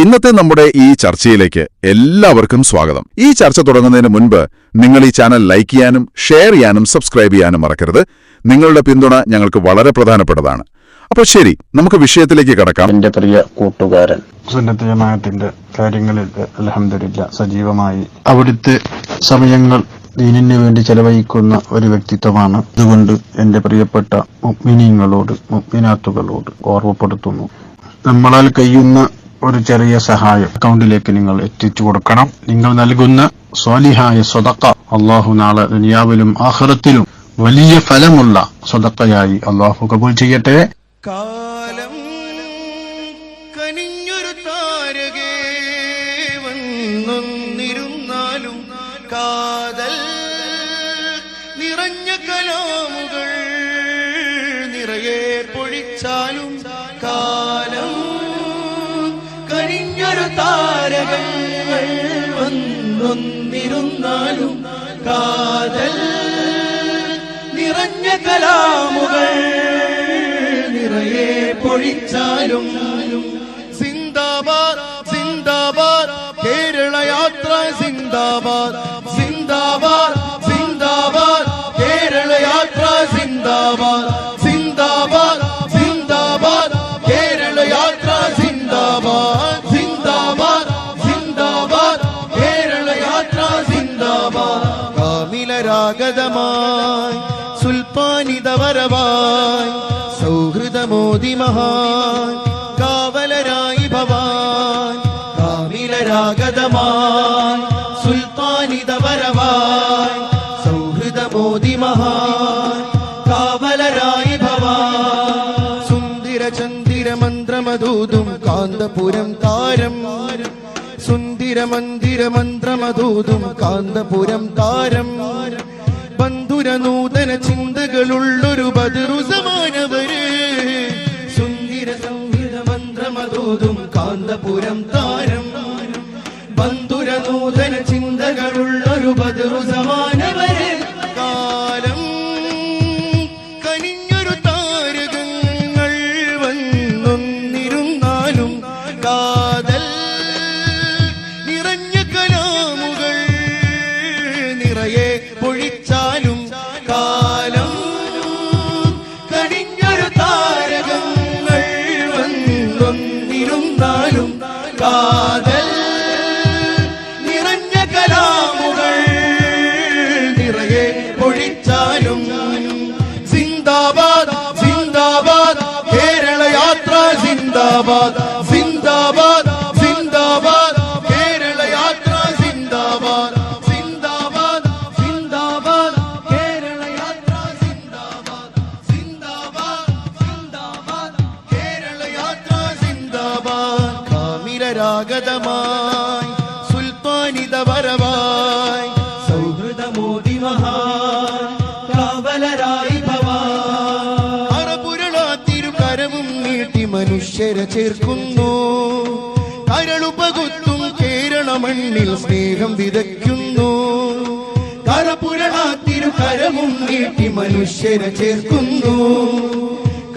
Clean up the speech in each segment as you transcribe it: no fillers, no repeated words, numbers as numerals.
ഇന്നത്തെ നമ്മുടെ ഈ ചർച്ചയിലേക്ക് എല്ലാവർക്കും സ്വാഗതം. ഈ ചർച്ച തുടങ്ങുന്നതിന് മുൻപ് നിങ്ങൾ ഈ ചാനൽ ലൈക്ക് ചെയ്യാനും ഷെയർ ചെയ്യാനും സബ്സ്ക്രൈബ് ചെയ്യാനും മറക്കരുത്. നിങ്ങളുടെ പിന്തുണ ഞങ്ങൾക്ക് വളരെ പ്രധാനപ്പെട്ടതാണ്. അപ്പോൾ ശരി, നമുക്ക് വിഷയത്തിലേക്ക് കടക്കാം. എന്റെ പ്രിയ കൂട്ടുകാരൻ, സുന്നത്ത് ജമാഅത്തിന്റെ കാര്യങ്ങളിൽ അൽഹംദുലില്ലാഹ് സജീവമായി അവിടുത്തെ സമയങ്ങൾ ദീനിന് വേണ്ടി ചെലവഴിക്കുന്ന ഒരു വ്യക്തിത്വമാണ്. അതുകൊണ്ട് എന്റെ പ്രിയപ്പെട്ട മുഅ്മിനീങ്ങളോട് മുഅ്മിനാത്തുകളോട് ഓർമ്മപ്പെടുത്തുന്നു, നമ്മളാൽ കഴിയുന്ന ഒരു ചെറിയ സഹായം അക്കൗണ്ടിലേക്ക് നിങ്ങൾ എത്തിച്ചു കൊടുക്കണം. നിങ്ങൾ നൽകുന്ന സ്വാലിഹായ സ്വദഖ അല്ലാഹു നാളെ ദുനിയാവിലും ആഖിറത്തിലും വലിയ ഫലമുള്ള സ്വദഖയായി അല്ലാഹു കബൂൽ ചെയ്യട്ടെ. കാലം കനിഞ്ഞൊരു താരകേ വന്നിരുന്നാലും കാതൽ നിറഞ്ഞ കലാമുകൾ നിറയെ പൊഴിച്ചാലും കാലം കനിഞ്ഞൊരു താരകൾ വന്നിരുന്നാലും കാതൽ നിറഞ്ഞ കലാമുകൾ നിറയെ പൊഴിച്ചാലും സിന്ദാബാദ് സിന്ദാബാദ് കേരള യാത്ര സിന്ദാബാദ് സിന്ദാബാദ് സിന്ദാബാദ് കേരള യാത്ര സിന്ദാബാദ് സിന്ദാബാദ് സിന്ദാബാദ് കേരള യാത്ര സിന്ദാബാദ് സിന്ദാബാദ് സിന്ദാബാദ് കേരള യാത്ര സിന്ദാബാദ് കാമിലരാഗതമായി സുൽപ്പാനിതവരവായി സൗഹൃദമോദി മഹാൻ കാവലരായി ഭവാൻ കാമിലരാഗതമായി സുൽത്താനിതവരവായി സൗഹൃദമോദി മഹാൻ കാവലരായി ഭവാൻ സുന്ദര ചന്ദിര മന്ത്രമധൂതും കാന്തപുരം താരം സുന്ദര മന്ദിര മന്ത്രമധൂതും കാന്തപുരം താരം ബന്ധുര നൂതന ചിന്തകളുള്ളൊരു ബദറു സമാനവര് സുന്ദര സംഹിത മന്ത്രമധൂതും കാന്തപുരം താരം ബന്ധുര നൂതന ചിന്തകളുള്ളൊരു ബദറു സമാനവര് കാലം കനിഞ്ഞൊരു താരകങ്ങൾ വന്നിരുന്നാലും കാതൽ നിറഞ്ഞ കലാമുകൾ നിറയെ പൊഴിച്ചാലും കാലം കനിഞ്ഞൊരു താരകങ്ങൾ വന്നിരുന്നാലും കാതൽ നിറഞ്ഞ കലാമുകൾ നിറയെ പൊഴിച്ചാലും സിന്ദാബാദ് സിന്ദാബാദ് കേരള യാത്ര സിന്ദാബാദ് സിന്ദാബാദ് സിന്ദാബാദ് കേരള യാത്ര സിന്ദാബാദ് സിന്ദാബാദ് സിന്ദാബാദ് കേരള യാത്ര സിന്ദാബാദ് സിന്ദാബാദ് സിന്ദാബാദ് കേരള യാത്ര സിന്ദാബാദ് കാമിരരാഗതമായി സുൽത്താനിതവരവായി സൗഹൃദമോദി മഹാൻ കാവലരായി ഭവാൻ അറപുരളാത്തിരുകരവും നീട്ടി മനുഷ്യരെ ചേർക്കുന്നു കരളുപകുത്തും കേരള മണ്ണിൽ സ്നേഹം വിതയ്ക്കുന്നു കരപുരളാത്തിരുകരവും നീട്ടി മനുഷ്യരെ ചേർക്കുന്നു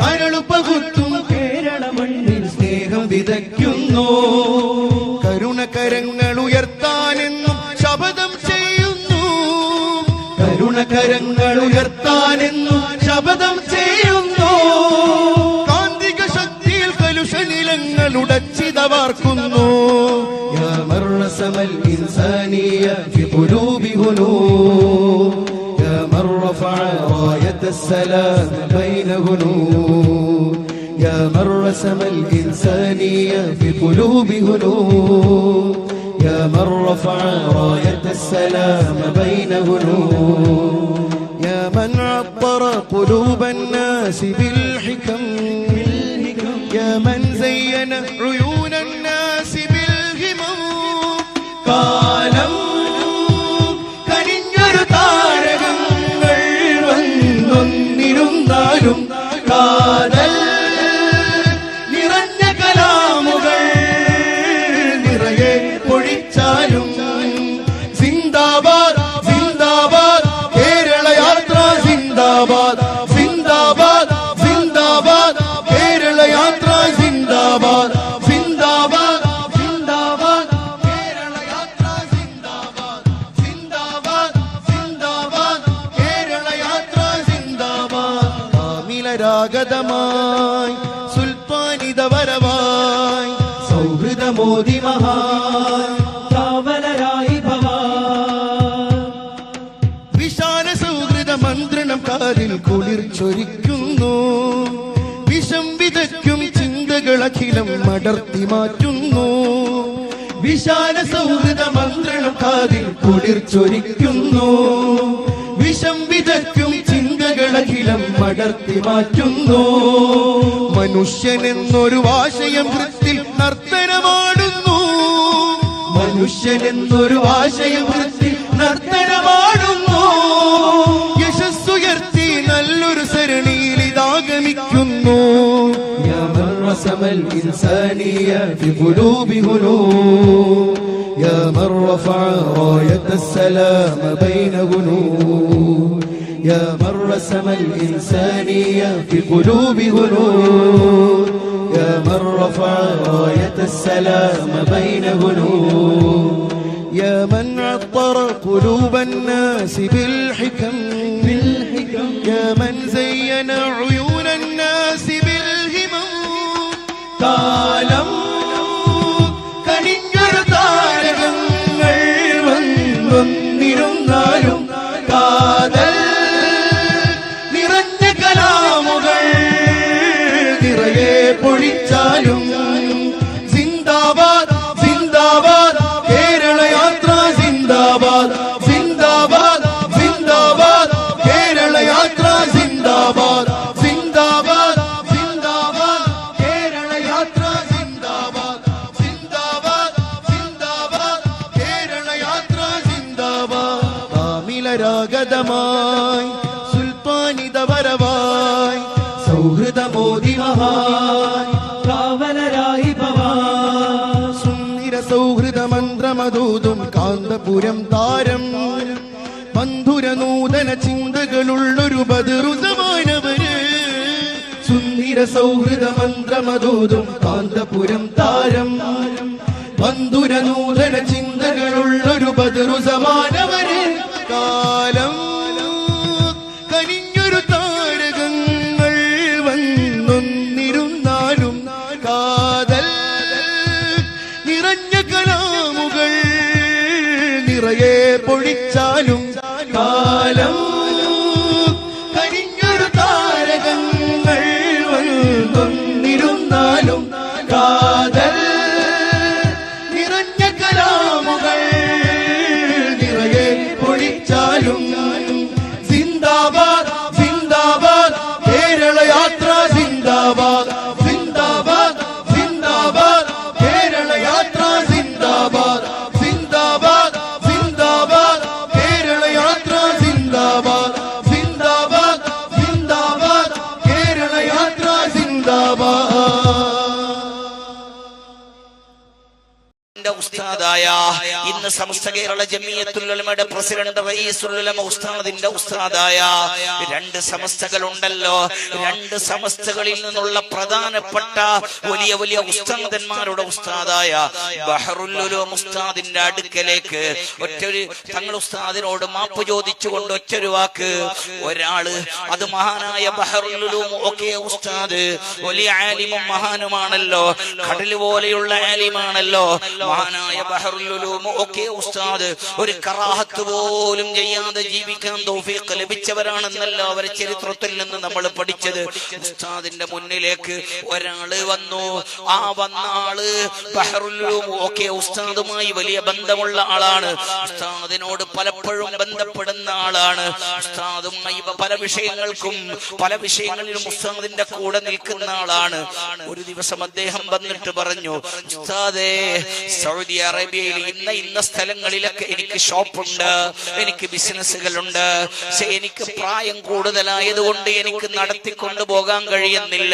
കരളുപകുത്തും കേരള മണ്ണിൽ സ്നേഹം വിതയ്ക്കുന്നു കരുണകരങ്ങൾ ഉയർത്താനെന്നും ശപഥം ചെയ്യുന്നു കരുണകരങ്ങൾ ഉയർത്താനെന്നും ശപഥം ചെയ്യുന്നു കാന്തിക ശക്തിയിൽ കലുഷനിലങ്ങൾ ഉടച്ചിതവാർക്കുന്നു യാ മർറസമൽ ഇൻസാനിയ ഫി ഖുലൂബി ഹുനൂർ യാ മൻ റഫഅ റായത്തസ്സലാം ബൈന ഹുനൂർ യാ മൻ റസമൽ ഇൻസാനിയ ഫി ഖുലൂബി ഹുനൂർ യാ മൻ റഫഅ റായത്തസ്സലാം ബൈന ഹുനൂർ യാ മൻ അബ്ബറ ഖുലൂബൻ നാസി ബിൽ ഹികം യാ മൻ സയ്യന ഉയൂനൻ നാസി ബിൽ ഹിമം കാലം കനിഞ്ഞൊരു താരകങ്ങൾ വന്നിരുന്നാലും കാതൽ നിറഞ്ഞ കലാമുകൾ നിറയെ പൊഴിച്ചാലും സിന്ദാബാദ് സിന്ദാബാദ് കേരള യാത്ര സിന്ദാബാദ് സിന്ദാബാദ് സിന്ദാബാദ് കേരള യാത്ര സിന്ദാബാദ് സിന്ദാബാദ് കാവലരാഗതമായി സുൽത്താനിത വരവായി സൗഹൃദമോദി മഹാ കാവലരായി ഭവാ വിശാല സൗഹൃദ മന്ത്രണം കാതിൽ കുളിർ ചൊരിക്കുന്നു വിഷം വിതയ്ക്കും ചിന്തകളഖിലം മടർത്തി മാറ്റുന്നു വിശാല സൗഹൃദ മന്ത്രണം കാതിൽ കുളിർ ചൊരിക്കുന്നു വിഷം വിതയ്ക്കും ചിന്തകളഖിലം മടർത്തി മാറ്റുന്നു മനുഷ്യനെന്നൊരു ആശയം വൃത്തിൽ നർത്തനമാടുന്നു മനുഷ്യനെന്നൊരു ആശയം വൃത്തിൽ നർത്തനമാടുന്നു യശസ്സുയർത്തി നല്ലൊരു സരണിയിൽ ഇതാഗമിക്കുന്നു യാ മൻ റസമൽ ഇൻസാനിയ ഫി ഖുലൂബി ഹുനൂൻ യാ മൻ റഫഅ റായത്തസ് സലാമ ബൈന ഹുനൂൻ യാ മൻ റസമൽ ഇൻസാനിയ ഫി ഖുലൂബി ഹുനൂൻ യാ മൻ റഫഅ റായത്തസ് സലാമ ബൈന ഹുനൂൻ يا من عطر قلوب الناس بالحكم يا من زين عيون الناس بالهمم കാലം കനിഞ്ഞൊരു താരകങ്ങൾ വന്നിരുന്നാലും കാതൽ നിറഞ്ഞ കലാമുകൾ നിറയെ പൊഴിച്ചാലും സിന്ദാബാദ് സിന്ദാബാദ് കേരള യാത്ര സിന്ദാബാദ് സിന്ദാബാദ് സിന്ദാബാദ് കേരള യാത്ര സിന്ദാബാദ് സിന്ദാബാദ് സിന്ദാബാദ് കേരള യാത്ര സിന്ദാബാദ് സിന്ദാബാദ് സിന്ദാബാദ് കേരള യാത്ര സിന്ദാബാദ് കാമിലരാഗതമായി സുൽത്താനിത വരവായി സൗഹൃദമോദി മഹാൻ കാവലരായി ഭവാ സുന്ദര സൗഹൃദ മന്ത്രമതൂതും കാന്തപുരം താരം മധുര നൂതന ചിന്തകളുള്ളൊരു ബദറുസമാനവര് സുന്ദര സൗഹൃദ മന്ത്രമതൂതും കാന്തപുരം താരം മധുര നൂതന ചിന്തകളുള്ളൊരു ബദറുസമാനവര് കാലം കനിഞ്ഞൊരു താരകങ്ങൾ വന്നൊന്നിരുന്നാലും കാതൽ നിറഞ്ഞ കലാമുകൾ നിറയെ പൊഴിച്ചാലും കാലം കനിഞ്ഞൊരു താരകങ്ങൾ വന്നൊന്നിരുന്നാലും കാതൽ നിറഞ്ഞ കലാമുകൾ നിറയെ പൊഴിച്ചാലും സിന്ദാബാദ് സിന്ദാബാദ് കേരള യാത്ര സിന്ദാബാദ് സിന്ദാബാദ് സിന്ദാബാദ് കേരള യാത്ര സിന്ദാബാദ് സിന്ദാബാദ് സിന്ദാബാദ് കേരള യാത്ര സിന്ദാബാദ് സിന്ദാബാദ് സിന്ദാബാദ് കേരള യാത്ര സിന്ദാബാദ് ഉസ്താദായ ഇന്ന് സമസ്ത കേരള ജമിയത്തുൽ ഉലമയുടെ പ്രസിഡന്റ് റയീസുൽ ഉലമ ഉസ്താദിന്റെ ഉസ്താദായ രണ്ട് സമസ്തകളുണ്ടല്ലോ. രണ്ട് സമസ്തകളിൽ നിന്നുള്ള പ്രധാനപ്പെട്ട വലിയ വലിയ ഉസ്താദന്മാരുടെ ഉസ്താദായ ബഹറുൽ ഉലൂം ഉസ്താദിന്റെ അടുക്കലേക്ക് ഒറ്റൊരു തങ്ങൾ ഉസ്താദിനോട് മാപ്പ് ചോദിച്ചുകൊണ്ട് ഒറ്റൊരു വാക്ക് ഒരാള്, അത് മഹാനായ ബഹറുൽ ഉലൂം ഒക്കെ ഉസ്താദ് വലിയ ആലിമും മഹാനുമാണല്ലോ, കടൽ പോലെയുള്ള ആലിമാണല്ലോ. മഹാനായ ബഹറുൽ ഉലൂം ഒക്കെ ഉസ്താദ് ഒരു കറാഹത്ത് പോലും ചെയ്യാതെ ജീവിക്കാൻ തൗഫീഖ് ലഭിച്ചവരാണെന്നല്ലോ അവരെ ചരിത്രത്തിൽ നിന്ന് നമ്മൾ പഠിച്ചത്. ഉസ്താദിന്റെ മുന്നിലേക്ക് ഒരാള് വന്നു. ആ വന്ന ആള് ബഹറുൽ ഉലൂം ഒക്കെ ഉസ്താദുമായി വലിയ ബന്ധമുള്ള ആളാണ്. ഉസ്താദിനോട് പലപ്പോഴും ബന്ധപ്പെടുന്ന ആളാണ്. ഉസ്താദുമായി പല വിഷയങ്ങളിലും ഉസ്താദിന്റെ കൂടെ നിൽക്കുന്ന ആളാണ്. ഒരു ദിവസം അദ്ദേഹം വന്നിട്ട് പറഞ്ഞു, ഉസ്താദേ, സൗദി അറേബ്യയിൽ ഇന്ന സ്ഥലങ്ങളിലൊക്കെ എനിക്ക് ഷോപ്പുണ്ട്, എനിക്ക് ബിസിനസ്സുകളുണ്ട്. പക്ഷെ എനിക്ക് പ്രായം കൂടുതലായതുകൊണ്ട് എനിക്ക് നടത്തിക്കൊണ്ടു പോകാൻ കഴിയുന്നില്ല.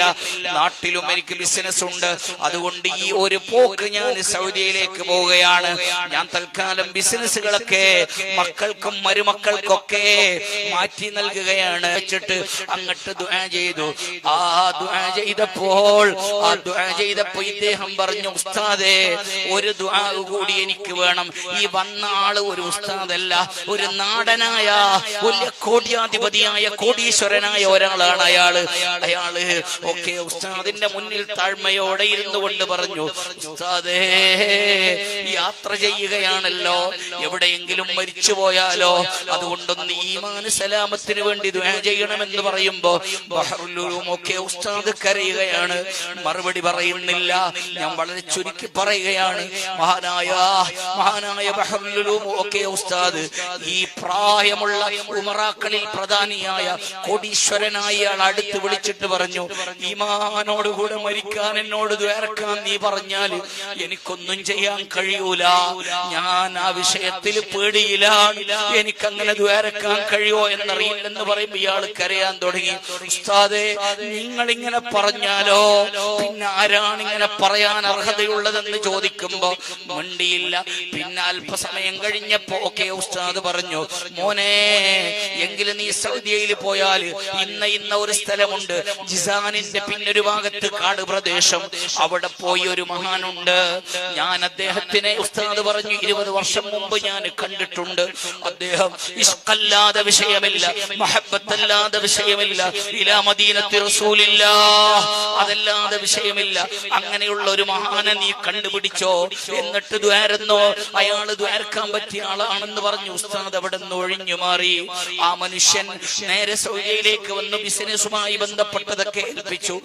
നാട്ടിലും എനിക്ക് ബിസിനസ് ഉണ്ട്. അതുകൊണ്ട് ഈ ഒരു പോക്ക് ഞാൻ സൗദിയിലേക്ക് പോവുകയാണ്. ഞാൻ തൽക്കാലം ബിസിനസ്സുകളൊക്കെ മക്കൾക്കും മരുമക്കൾക്കൊക്കെ മാറ്റി നൽകുകയാണ്. വെച്ചിട്ട് അങ്ങോട്ട് ദുആ ചെയ്തു. ആ ദുആ ചെയ്തപ്പോൾ ഇദ്ദേഹം പറഞ്ഞു, ഉസ്താദേ, ഒരു ദുആ കൂടി എനിക്ക് വേണം. ഈ വന്ന ആള് ഒരു ഉസ്താദല്ല, ഒരു നാടനായ വലിയ കോട്യാധിപതിയായ കോടീശ്വരനായ ഒരാളാണ് അയാള്. ഒക്കെ ഉസ്താദിന്റെ മുന്നിൽ താഴ്മയോടെ ഇരുന്നു കൊണ്ട് പറഞ്ഞു, ഉസ്താദേ യാത്ര ചെയ്യുകയാണല്ലോ, എവിടെയെങ്കിലും മരിച്ചു പോയാലോ, അതുകൊണ്ടൊന്ന് ഈമാൻ സലാമത്തിന് വേണ്ടി ദുആ ചെയ്യണമെന്ന് പറയുമ്പോ ഒക്കെ ഉസ്താദ് കരയുകയാണ്. മറുപടി പറയുന്നില്ല. ഞാൻ വളരെ ചുരുക്കി പറയുകയാണ്, മഹാനായ ബഹറുൽ ഒക്കെ ഉസ്താദ് ഈ പ്രായമുള്ള ഉമറാക്കളിൽ പ്രധാനിയായ കോടീശ്വരനായ ആൾ അടുത്ത് വിളിച്ചിട്ട് പറഞ്ഞു, ഈമാനോടുകൂടെ മരിക്കാൻ എന്നോട് ദ്വാരക്കാൻ നീ പറഞ്ഞാൽ എനിക്കൊന്നും ചെയ്യാൻ കഴിയൂല, ഞാൻ ആ വിഷയത്തിൽ പേടിയിലാണ്, എനിക്കങ്ങനെ ദ്വാരക്കാൻ കഴിയോ എന്നറിയില്ലെന്ന് പറയുമ്പോ ഇയാൾ കരയാൻ തുടങ്ങി. ഉസ്താദേ നിങ്ങൾ ഇങ്ങനെ പറഞ്ഞാലോ പിന്നെ ആരാണ് ഇങ്ങനെ പറയാൻ അർഹതയുള്ളതെന്ന് ചോദിക്കുമ്പോ മിണ്ടിയില്ല. പിന്നെ അല്പസമയം കഴിഞ്ഞപ്പോ ഒക്കെ ഉസ്താദ് പറഞ്ഞു, മോനെ എങ്കിലും നീ സൗദിയയിൽ പോയാൽ ഇന്ന ഒരു സ്ഥലമുണ്ട്, ജിസാനിന്റെ പിന്നൊരു ഭാഗത്ത് കാട് പ്രദേശം, അവിടെ പോയി ഒരു മഹാനുണ്ട്, ഞാൻ അദ്ദേഹത്തിനെ ഉസ്താദ് പറഞ്ഞു 20 വർഷം മുമ്പ് ഞാൻ കണ്ടിട്ടുണ്ട്. അദ്ദേഹം ഇഷ്കല്ലാതെ വിഷയമില്ല, മഹബത്തല്ലാതെ വിഷയമില്ല, ഇലാ മദീനത്തി റസൂലില്ലാഹ് അതല്ലാതെ വിഷയമില്ല, അങ്ങനെയുള്ള ഒരു മഹാനെ നീ കണ്ടുപിടിച്ചോ, എന്നിട്ട് ദ്വാരന്നോ, അയാള് ദ്വാരക്കാൻ പറ്റിയ ആളാണെന്ന് പറഞ്ഞു. ഉസ്താദ് അവിടെ നിന്ന് ഒഴിഞ്ഞു മാറി. ആ മനുഷ്യൻ നേരെ സൗദിയിലേക്ക് വന്നു, ബിസിനസ്സുമായി ബന്ധപ്പെട്ടതൊക്കെ ഏൽപ്പിച്ചു.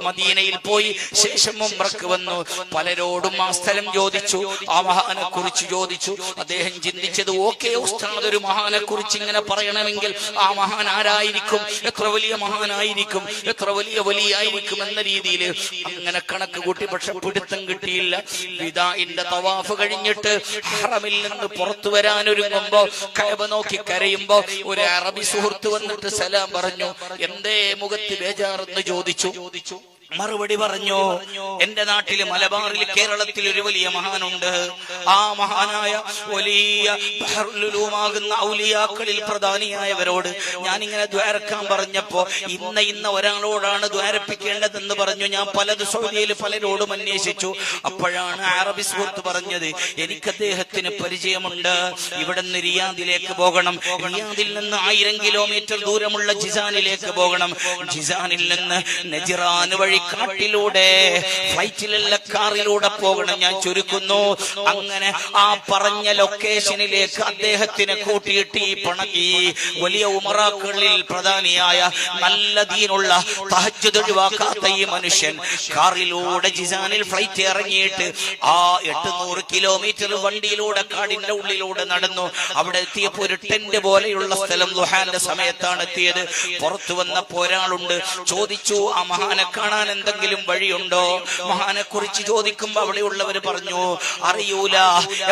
മദീനയിൽ പോയി ശേഷം ഉംറക്ക് വന്നു. പലരോടും ആ സ്ഥലം ചോദിച്ചു, ആ മഹാനെ കുറിച്ച് ചോദിച്ചു. അദ്ദേഹം ചിന്തിച്ചത്, ഓക്കെ ഉസ്താദ് ഒരു മഹാനെ കുറിച്ച് ഇങ്ങനെ പറയണമെങ്കിൽ ആ മഹാൻ ആരായിരിക്കും, എത്ര വലിയ മഹാനായിരിക്കും, എത്ര വലിയ വലിയായിരിക്കും എന്ന രീതിയിൽ അങ്ങനെ കണക്ക് കൂട്ടി. പക്ഷെ പിടുത്തം കിട്ടിയില്ല. വിദാഇന്റെ തവാഫ് കഴിഞ്ഞിട്ട് ഹറമിൽ നിന്ന് പുറത്തു വരാൻ ഒരുങ്ങുമ്പോ കഅബ നോക്കി കരയുമ്പോ ഒരു അറബി സുഹൃത്ത് വന്നിട്ട് സലാം പറഞ്ഞു. എന്തേ മുഖത്ത് ബേജാറെന്ന് ചോദിച്ചു. മറുപടി പറഞ്ഞു, എന്റെ നാട്ടില് മലബാറിൽ കേരളത്തിൽ ഒരു വലിയ മഹാനുണ്ട്, ആ മഹാനായ വലിയ ബഹറുലുമാകുന്ന ഔലിയാക്കളിൽ പ്രധാനിയായവരോട് ഞാനിങ്ങനെ ദ്വാരക്കാൻ പറഞ്ഞപ്പോ ഇന്ന ഒരാളോടാണ് ദ്വാരപ്പിക്കേണ്ടതെന്ന് പറഞ്ഞു. ഞാൻ സൗദിയിൽ പലരോടും അന്വേഷിച്ചു. അപ്പോഴാണ് അറബി സുഹൃത്ത് പറഞ്ഞത്, എനിക്ക് അദ്ദേഹത്തിന് പരിചയമുണ്ട്, ഇവിടെ നിന്ന് റിയാദിലേക്ക് പോകണം, റിയാദിൽ നിന്ന് 1000 കിലോമീറ്റർ ദൂരമുള്ള ജിസാനിലേക്ക് പോകണം, ജിസാനിൽ നിന്ന് നജിറാൻ വഴി കാട്ടിലൂടെ, ഫ്ലൈറ്റിലല്ല കാറിലൂടെ പോകണം. ഞാൻ ചുരുക്കുന്നു. അങ്ങനെ ആ പറഞ്ഞ ലൊക്കേഷനിലേക്ക് അദ്ദേഹത്തിനെ കൂട്ടിയിട്ട് ഈ വലിയ ഉമറാക്കളിൽ പ്രധാനിയായ നല്ല ദീനുള്ള തഹജ്ജുദ് ഒഴിവാക്കാത്ത ഈ മനുഷ്യൻ കാറിലൂടെ ജിസാനിൽ ഫ്ലൈറ്റ് ഇറങ്ങിയിട്ട് ആ 800 കിലോമീറ്റർ വണ്ടിയിലൂടെ കാടിന്റെ ഉള്ളിലൂടെ നടന്നു. അവിടെ എത്തിയപ്പോ ഒരു ടെന്റ് പോലെയുള്ള സ്ഥലം, ദുഹാന്റെ സമയത്താണ് എത്തിയത്. പുറത്തു വന്നപ്പോ ഒരാളുണ്ട്. ചോദിച്ചു, ആ മഹാനെ കാണാൻ എന്തെങ്കിലും വഴിയുണ്ടോ? മഹാനെ കുറിച്ച് ചോദിക്കുമ്പോ അവിടെയുള്ളവർ പറഞ്ഞു, അറിയൂല,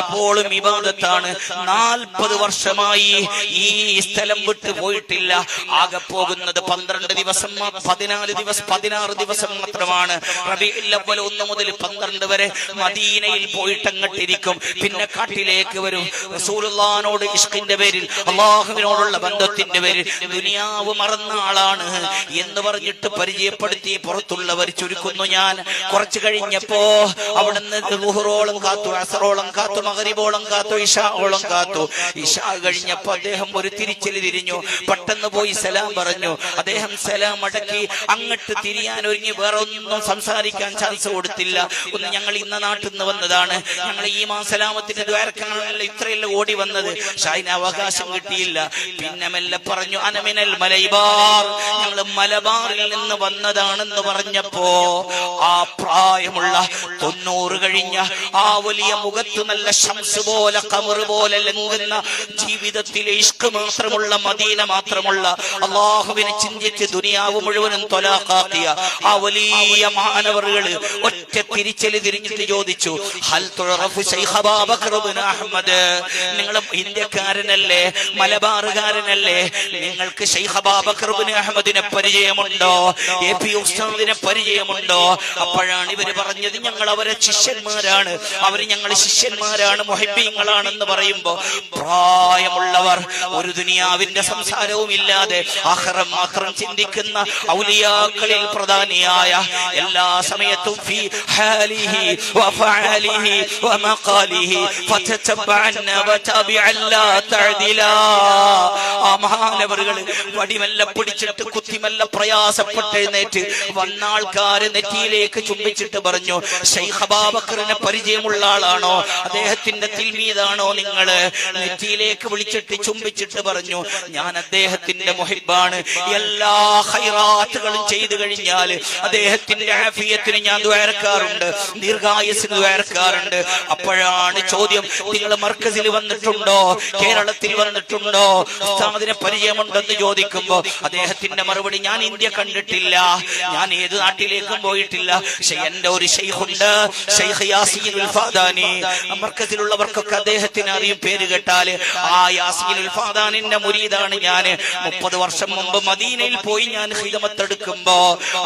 എപ്പോഴും ഇബാദത്താണ്, 40 വർഷമായി ഈ സ്ഥലം വിട്ടു പോയിട്ടില്ല, ആകെ പോകുന്നത് 12 ദിവസം 16 ദിവസം മാത്രമാണ്. റബീഉൽ അവ്വൽ 1 മുതൽ 12 വരെ മദീനയിൽ പോയിട്ട് അങ്ങട്ടിരിക്കും, പിന്നെ കാട്ടിലേക്ക് വരും. റസൂലുള്ളാഹിനോട് ഇഷ്കിന്റെ പേരിൽ, അല്ലാഹുവിനോടുള്ള ബന്ധത്തിന്റെ പേരിൽ ദുനിയാവ് മറന്ന ആളാണ് എന്ന് പറഞ്ഞിട്ട് പരിചയപ്പെടുത്തി പുറത്തുള്ളവർ ചുരുക്കുന്നു. ഞാൻ കുറച്ചു കഴിഞ്ഞപ്പോ അവിടുന്ന് ളുഹ്റോളം കാത്തു, അസറോളം കാത്തു, മഗ്രിബോളം കാത്തു, ഇശാഓളം കാത്തു. ഇശാ കഴിഞ്ഞപ്പോ അദ്ദേഹം ഒരു തിരിച്ചല് തിരിഞ്ഞു, പെട്ടെന്ന് പോയി സലാം പറഞ്ഞു. അദ്ദേഹം സലാം അടക്കി അങ്ങോട്ട് തിരിയാൻ ഒരുങ്ങി, വേറെ ഒന്നും സംസാരിക്കാൻ ചാൻസ് കൊടുത്തില്ല. ഒന്ന്, ഞങ്ങൾ ഇന്ന നാട്ടിൽ നിന്ന് വന്നതാണ്, ഞങ്ങൾ ഈമാൻ സലാമത്തിന്റെ ദ്വാരക്കാണല്ലോ ഇത്രയെല്ലാം ഓടി വന്നത്, ഷായിന് അവകാശം കിട്ടിയില്ല. പിന്നെ മെല്ലെ പറഞ്ഞു, അനമിനൽ മലബാർ, ഞങ്ങൾ മലബാറിൽ നിന്ന് വന്നതാണെന്ന് പറഞ്ഞപ്പോ ആ പ്രായമുള്ള 90 കഴിഞ്ഞ ആ വലിയ മുഖത്ത് നല്ല ശംസ് പോലെ ഖമർ പോലെ ലംഘുന്ന ജീവിതത്തിലെ ഇഷ്ക് മാത്രമുള്ള, മദീന മാത്രമുള്ള, അല്ലാഹുവിനെ ചിന്തിച്ച് ദുനിയാവ് മുഴുവനും തൊലാഖാക്കിയ ആ വലിയ മാനവറുകള് ഒറ്റ തിരിച്ചല് തിരിഞ്ഞിട്ട് ചോദിച്ചു, ഹൽ തുറഫു ശൈഖ് അബൂബക്കർ ഇബ്നു അഹ്മദ്, നിങ്ങൾ ഇന്ത്യക്കാരനല്ലേ, മലബാറുകാരനല്ലേ, നിങ്ങൾക്ക് ശൈഖ് അബൂബക്കർ ഇബ്നു അഹ്മദിനെ പരിചയമുണ്ടോ, എപി ഉസ്താദിനെ പരിചയമുണ്ടോ? അപ്പോഴാണ് ഇവര് പറഞ്ഞത്, ഞങ്ങൾ അവരെ ശിഷ്യന്മാരാണ്, അവര് ഞങ്ങൾ ശിഷ്യന്മാരാണ്, മുഹിബ്ബീങ്ങളാണെന്ന് പറയുമ്പോ പ്രായമുള്ളവർ, ഒരു ദുനിയാവിന്റെ സംസാരവും ഇല്ലാതെ ആഖിറം മാത്രം ചിന്തിക്കുന്ന ഔലിയാക്കളിൽ പ്രധാനിയായ, എല്ലാ സമയത്തും ഹാലിഹി വഫഅലിഹി വമഖാലിഹി ഫതതബഅന വതബിഅ ലാ തഅദിലാ. ആ മഹാനവറുകൾ വടിമല്ല പിടിച്ചിട്ട് കുത്തിമല്ല പ്രയാസപ്പെട്ട് എഴുന്നേറ്റ് വന്ന ആൾക്കാര് നെറ്റിയിലേക്ക് ചുംബിച്ചിട്ട് പറഞ്ഞു, ശൈഖ് അബൂബക്കറിനെ പരിചയമുള്ള ആളാണോ, അദ്ദേഹത്തിന്റെ തിൽമീദാണോ നിങ്ങള്? നെറ്റിയിലേക്ക് വിളിച്ചിട്ട് ചുംബിച്ചിട്ട് പറഞ്ഞു, ഞാൻ അദ്ദേഹത്തിന്റെ മുഹിബ്ബാണ്. എല്ലാ ഖൈറാത്തുകളും ചെയ്തു കഴിഞ്ഞാൽ അദ്ദേഹത്തിന്റെ ആഫിയത്തിന് ഞാൻ ദുആർക്കാറുണ്ട്, ദീർഘായുസ്സിന് ദുആർക്കാറുണ്ട്. അപ്പോഴാണ് ചോദ്യം, നിങ്ങൾ മർക്കസിൽ വന്നിട്ടുണ്ടോ, കേരളത്തിൽ വന്നിട്ടുണ്ടോ, ഉസ്താദിനെ പരിചയമുണ്ടെന്ന് ചോദിക്കുമ്പോ അദ്ദേഹത്തിന്റെ മറുപടി, ഞാൻ ഇന്ത്യ കണ്ടിട്ടില്ല, ഞാൻ ഏത് നാട്ടിലേക്കും പോയിട്ടില്ല. പക്ഷെ എന്റെ ഒരു ശൈഖുണ്ട്, ശൈഖ് യാസീനുൽ ഫാദാനി. മർക്കസിലുള്ളവർക്കൊക്കെ അദ്ദേഹത്തിന് അറിയും, പേര് കേട്ടാല്. ആ യാസീനുൽ ഫാദാനിന്റെ മുരീദാണ് ഞാൻ. 30 വർഷം മുമ്പ് മദീനയിൽ പോയി ഞാൻ ഖിദമത്തെടുക്കുമ്പോ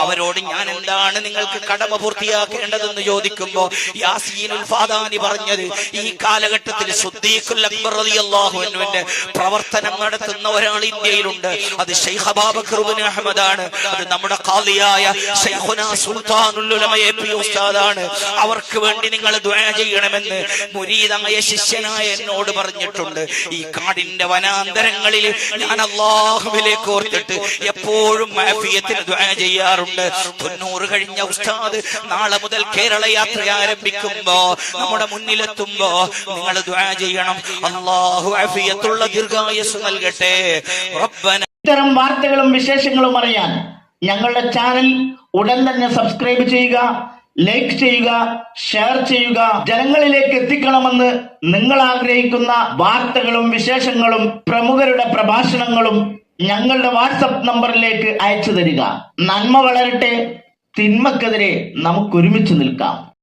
അവരോട് ഞാൻ എന്താണ് നിങ്ങൾക്ക് കടമ പൂർത്തിയാക്കേണ്ടതെന്ന് ചോദിക്കുമ്പോ യാസീനുൽ ഫാദാനി പറഞ്ഞത്, ഈ കാലഘട്ടത്തിൽ സിദ്ദീഖുൽ അക്ബർ റളിയല്ലാഹു അൻഹുവിന്റെ പ്രവർത്തനം നടത്തുന്ന ഒരാൾ ഇന്ത്യയിലുണ്ട്, അത് ശൈഖ് അബൂബക്കർ ഇബ്നു അഹ്മദ് ആണ്. അത് നമ്മുടെ ഖാദിയായ ശൈഖുനാ സുൽത്താനുൽ ഉലമ എപി ഉസ്താദാണ്. അവർക്ക് വേണ്ടി നിങ്ങൾ ദുആ ചെയ്യണമെന്ന് മുരീദായ ശിഷ്യനായ എന്നോട് പറഞ്ഞിട്ടുണ്ട്. ഈ കാടിന്റെ വനാന്തരങ്ങളിൽ ഞാൻ അല്ലാഹുവിലേക്ക് ഓർത്തിട്ട് എപ്പോഴും ആഫിയത്തിന് ദുആ ചെയ്യാറുണ്ട്. 90 കഴിഞ്ഞ ഉസ്താദ് നാളെ മുതൽ കേരള യാത്ര ആരംഭിക്കുമ്പോ നമ്മുടെ മുന്നിലെത്തുമ്പോ നിങ്ങൾ ദുആ ചെയ്യണം, അല്ലാഹു ആഫിയത്തുള്ള ദീർഘായുസ്സ് നൽകട്ടെ. റബ്ബന. ഇത്തരം വാർത്തകളും വിശേഷങ്ങളും അറിയാൻ ഞങ്ങളുടെ ചാനൽ ഉടൻ തന്നെ സബ്സ്ക്രൈബ് ചെയ്യുക, ലൈക്ക് ചെയ്യുക, ഷെയർ ചെയ്യുക. ജനങ്ങളിലേക്ക് എത്തിക്കണമെന്ന് നിങ്ങൾ ആഗ്രഹിക്കുന്ന വാർത്തകളും വിശേഷങ്ങളും പ്രമുഖരുടെ പ്രഭാഷണങ്ങളും ഞങ്ങളുടെ വാട്സപ്പ് നമ്പറിലേക്ക് അയച്ചു തരിക. നന്മ വളരട്ടെ, തിന്മക്കെതിരെ നമുക്ക് ഒരുമിച്ച് നിൽക്കാം.